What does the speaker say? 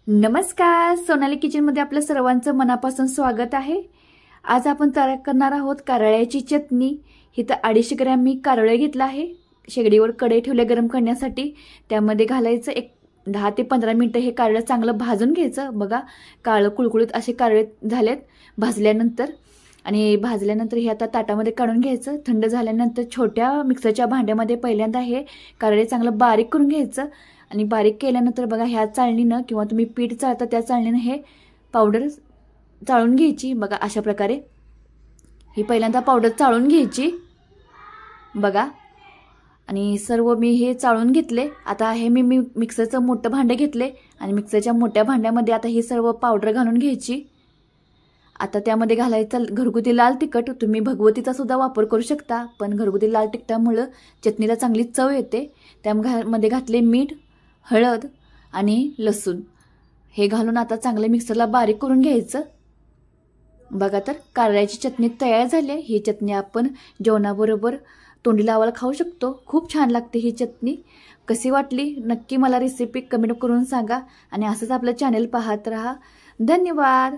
नमस्कार, सोनाली किचनमध्ये आपलं सर्वांचं मनापासून स्वागत आहे। आज आपण तयार करणार आहोत कारळ्याची चटणी। इथं 250 ग्रॅम मी कारळे घेतला आहे। शेगडीवर कढई ठेवले गरम करण्यासाठी। त्यामध्ये घालायचं एक 10 ते 15 मिनिटं हे कारळे चांगलं भाजून घ्यायचं। बघा काळे कुळकुळीत असे कारळे झालेत भाजल्यानंतर। आणि भाजल्यानंतर हे आता ताटामध्ये काढून घ्यायचं। थंड झाल्यानंतर छोट्या मिक्सरच्या भांड्यामध्ये पहिल्यांदा हे कारळे चांगलं बारीक करून घ्यायचं। आणि बारीक केल्यानंतर बघा ह्या चाळणीनं किंवा तुम्ही पीठ चाळता त्या चाळणीनं हे पावडर चाळून घ्यायची। बघा अशा प्रकारे ही पहिल्यांदा पावडर चाळून घ्यायची बघा। आणि सर्व मी हे चाळून घेतले। आता हे मी मिक्सरचं मोठं भांडं घेतले आणि मिक्सरच्या मोठ्या भांड्यामध्ये आता ही सर्व पावडर घालून घ्यायची। आता त्यामध्ये घालायचं घरगुती लाल तिखट। तुम्ही भगवतीचा सुद्धा वापर करू शकता, पण घरगुती लाल तिखटामुळे चटणीला चांगली चव येते। त्यामध्ये घातले मीठ, हळद आणि लसूण हे घालून आता चांगले मिक्सरला बारीक करून घ्यायचं। बघा तर कारळ्याची चटणी तयार झाली। ही चटणी आपण जेवणाबरोबर तोंडी लावायला खाऊ शकतो। खूप छान लागते ही चटणी। कशी वाटली नक्की मला रेसिपी कमेंट करून सांगा आणि असंच आपलं चॅनल पाहत राहा। धन्यवाद।